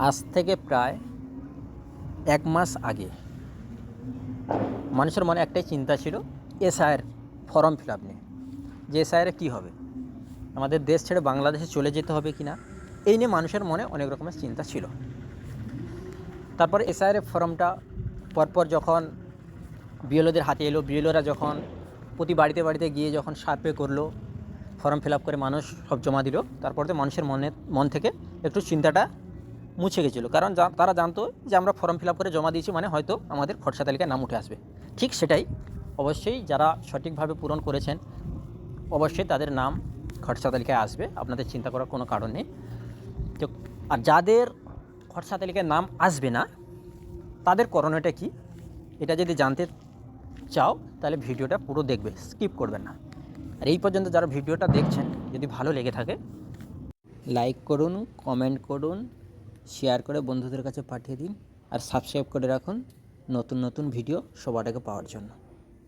আজ থেকে প্রায় 1 মাস আগে মানুষের মনে একটাই চিন্তা ছিল এসআইয়ের ফর্ম ফিল আপ নিয়ে, যে এসআইয়ের কী হবে, আমাদের দেশ ছেড়ে বাংলাদেশে চলে যেতে হবে কি না, এই নিয়ে মানুষের মনে অনেক রকমের চিন্তা ছিল। তারপর এসআইয়ের ফর্মটা পরপর যখন বিএলওদের হাতে এলো, বিএলওরা যখন প্রতি বাড়িতে বাড়িতে গিয়ে যখন সার্ভে করলো, ফর্ম ফিল আপ করে মানুষ সব জমা দিল, তারপর তো মানুষের মন থেকে একটু চিন্তাটা মুছে গেছিলো, কারণ তারা জানতো যে আমরা ফর্ম ফিল আপ করে জমা দিয়েছি মানে হয়তো আমাদের খরচা তালিকায় নাম উঠে আসবে। ঠিক সেটাই, অবশ্যই যারা সঠিকভাবে পূরণ করেছেন অবশ্যই তাদের নাম খরচা তালিকায় আসবে, আপনাদের চিন্তা করার কোনো কারণ নেই। তো আর যাদের খরচা তালিকায় নাম আসবে না তাদের করণীয়টা কী, এটা যদি জানতে চাও তাহলে ভিডিওটা পুরো দেখবে, স্কিপ করবেন না। আর এই পর্যন্ত যারা ভিডিওটা দেখছেন যদি ভালো লেগে থাকে লাইক করুন, কমেন্ট করুন, শেয়ার করে বন্ধুদের কাছে পাঠিয়ে দিন, আর সাবস্ক্রাইব করে রাখুন নতুন নতুন ভিডিও সবার আগে পাওয়ার জন্য।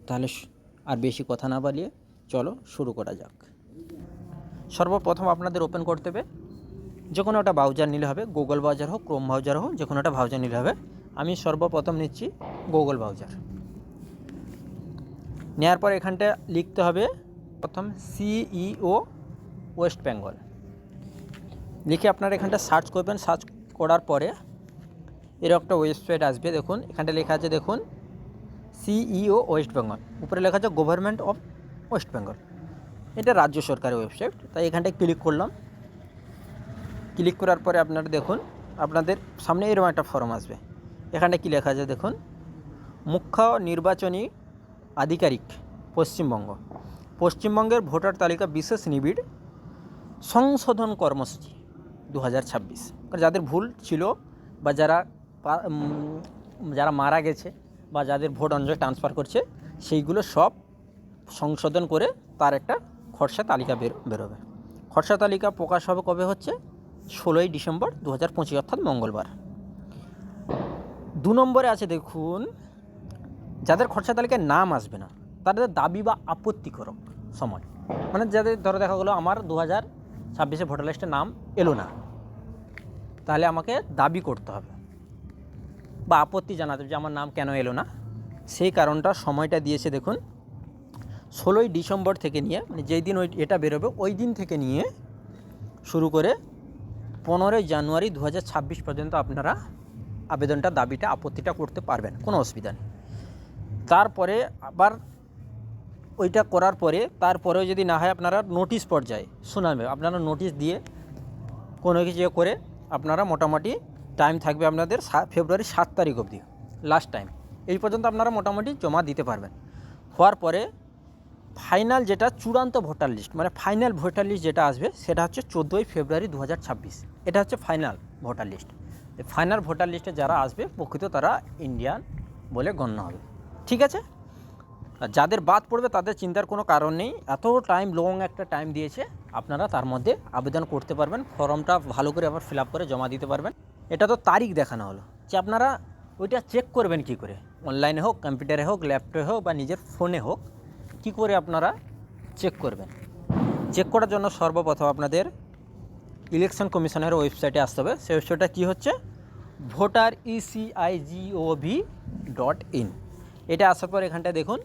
তাহলে আর বেশি কথা না বাড়িয়ে চলো শুরু করা যাক। সর্বপ্রথম আপনাদের ওপেন করতে হবে যে কোনো একটা ব্রাউজার নিলে হবে, গুগল ব্রাউজার হোক, ক্রোম ব্রাউজার হোক, যে কোনো একটা ব্রাউজার নিলে হবে। আমি সর্বপ্রথম নিচ্ছি গুগল ব্রাউজার। নেওয়ার পর এখানটা লিখতে হবে প্রথম সিইও ওয়েস্ট বেঙ্গল লিখে আপনারা এখানটা সার্চ করবেন। সার্চ করার পরে এরকম একটা ওয়েবসাইট আসবে, দেখুন এখানটা লেখা আছে, দেখুন সিইও ওয়েস্ট বেঙ্গল, উপরে লেখা আছে গভর্নমেন্ট অফ ওয়েস্ট বেঙ্গল, এটা রাজ্য সরকারের ওয়েবসাইট। তাই এখানটায় ক্লিক করলাম। ক্লিক করার পরে আপনারা দেখুন আপনাদের সামনে এরকম একটা ফর্ম আসবে। এখানটা কী লেখা আছে দেখুন, মুখ্য নির্বাচনী আধিকারিক পশ্চিমবঙ্গ, পশ্চিমবঙ্গের ভোটার তালিকা বিশেষ নিবিড় সংশোধন কর্মসূচি 2026। যাদের ভুল ছিল বা যারা মারা গেছে বা যাদের ভোট অন্য ট্রান্সফার করছে সেইগুলো সব সংশোধন করে তার একটা খসড়া তালিকা বেরোবে। খসড়া তালিকা প্রকাশ হবে কবে হচ্ছে 16ই ডিসেম্বর 2025, অর্থাৎ মঙ্গলবার। 2 নম্বরে আছে দেখুন, যাদের খসড়া তালিকায় নাম আসবে না তাদের দাবি বা আপত্তিকরক সময়, মানে যাদের ধরো দেখা গেলো আমার 2026 ভোটার লিস্টে নাম এলো না, তাহলে আমাকে দাবি করতে হবে বা আপত্তি জানাতে হবে যে আমার নাম কেন এলো না। সেই কারণটা সময়টা দিয়েছে দেখুন 16ই ডিসেম্বর থেকে নিয়ে, মানে যেই দিন এটা বেরোবে ওই দিন থেকে নিয়ে শুরু করে 15ই জানুয়ারি 2026 পর্যন্ত আপনারা আবেদনটা, দাবিটা, আপত্তিটা করতে পারবেন, কোনো অসুবিধা নেই। তারপরে আবার ওইটা করার পরে তারপরেও যদি না হয় আপনারা নোটিশ পর্যায়ে শোনাবে, আপনারা নোটিশ দিয়ে কোনো কিছু করে আপনারা মোটামুটি টাইম থাকবে আপনাদের ফেব্রুয়ারি 7 তারিখ অবধি লাস্ট টাইম, এই পর্যন্ত আপনারা মোটামুটি জমা দিতে পারবেন। হওয়ার পরে ফাইনাল যেটা চূড়ান্ত ভোটার লিস্ট, মানে ফাইনাল ভোটার লিস্ট যেটা আসবে সেটা হচ্ছে 14ই ফেব্রুয়ারি 2026, এটা হচ্ছে final voter list. Final voter লিস্টে যারা আসবে প্রকৃত তারা ইন্ডিয়ান বলে গণ্য হবে, ঠিক আছে। আর যাদের বাদ পড়বে তাদের চিন্তার কোনো কারণ নেই, এত লং একটা টাইম দিয়েছে, আপনারা তার মধ্যে আবেদন করতে পারবেন, ফর্মটা ভালো করে আবার ফিল আপ করে জমা দিতে পারবেন। এটা তো তারিখ দেখানো হলো, যে আপনারা ওইটা চেক করবেন কি করে, অনলাইনে হোক, কম্পিউটারে হোক, ল্যাপটপে হোক বা নিজের ফোনে হোক, কি করে আপনারা চেক করবেন। চেক করার জন্য সর্বপ্রথম আপনাদের ইলেকশন কমিশনের ওয়েবসাইটে আসতে হবে। সেই ওয়েবসাইটটা কী হচ্ছে, voter.ecigov.in। এটা আসার পর এখানটা দেখুন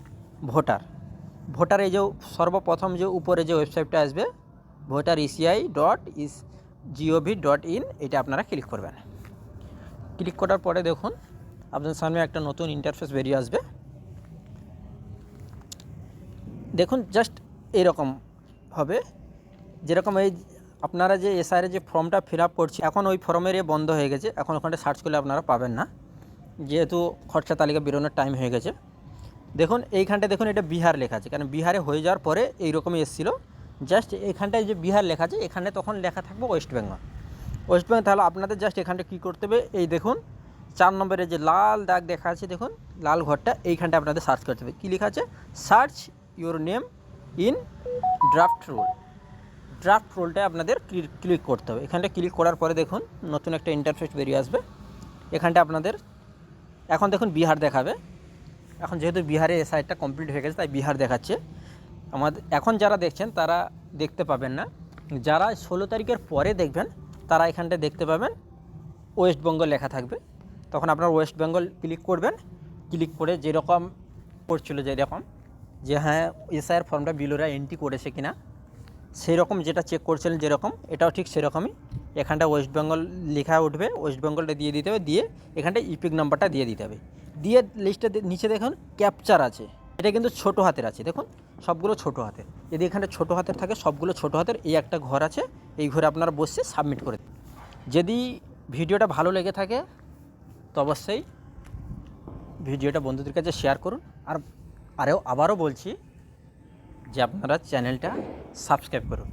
ভোটার এই যে সর্বপ্রথম যে উপরে যে ওয়েবসাইটটা আসবে voter.eci.gov.in, এটা আপনারা ক্লিক করবেন। ক্লিক করার পরে দেখুন আপনাদের সামনে একটা নতুন ইন্টারফেস বেরিয়ে আসবে। দেখুন জাস্ট এরকম হবে, যেরকম এই আপনারা যে এসআইয়ের যে ফর্মটা ফিল আপ করছে, এখন ওই ফর্মের বন্ধ হয়ে গেছে, এখন ওখানে সার্চ করলে আপনারা পাবেন না, যেহেতু খরচা তালিকা বেরোনোর টাইম হয়ে গেছে। দেখুন এইখানটা দেখুন এটা বিহার লেখা আছে, কারণ বিহারে হয়ে যাওয়ার পরে এইরকমই এসেছিলো। জাস্ট এইখানটায় যে বিহার লেখা আছে এখানে তখন লেখা থাকবে ওয়েস্ট বেঙ্গল। তাহলে আপনাদের জাস্ট এখানটা কী করতে হবে, এই দেখুন 4 নম্বরে যে লাল দাগ দেখা আছে, দেখুন লাল ঘরটা, এইখানটা আপনাদের সার্চ করতে হবে। কী লেখা আছে, search your name in draft রোলটায় আপনাদের ক্লিক করতে হবে। এখানটা ক্লিক করার পরে দেখুন নতুন একটা ইন্টারফেস বেরিয়ে আসবে। এখানটা আপনাদের এখন দেখুন বিহার দেখাবে, এখন যেহেতু বিহারে এসআইটা কমপ্লিট হয়ে গেছে তাই বিহার দেখাচ্ছে। আমাদের এখন যারা দেখছেন তারা দেখতে পাবেন না, যারা 16 তারিখের পরে দেখবেন তারা এখানটা দেখতে পাবেন ওয়েস্ট বেঙ্গল লেখা থাকবে, তখন আপনার ওয়েস্ট বেঙ্গল ক্লিক করবেন। ক্লিক করে যেরকম করছিল, যেরকম যে হ্যাঁ এসআইআর ফর্মটা বিলোরা এন্ট্রি করেছে কিনা সেই রকম যেটা চেক করছিলেন যেরকম, এটাও ঠিক সেরকমই। এখানটা ওয়েস্ট বেঙ্গল লেখা উঠবে, ওয়েস্ট বেঙ্গলটা দিয়ে দিতে হবে, দিয়ে এখানটা ইপিক নাম্বারটা দিয়ে দিতে হবে। দিয়ে লিস্টে নিচে দেখুন ক্যাপচার আছে, এটা কিন্তু ছোটো হাতের আছে, দেখুন সবগুলো ছোটো হাতের। যদি এখানটা ছোটো হাতের থাকে সবগুলো ছোটো হাতের, এই একটা ঘর আছে, এই ঘরে আপনারা বসে সাবমিট করে দিন। যদি ভিডিওটা ভালো লেগে থাকে তো অবশ্যই ভিডিওটা বন্ধুদের কাছে শেয়ার করুন। আর আবারও বলছি যে আপনারা চ্যানেলটা সাবস্ক্রাইব করুন।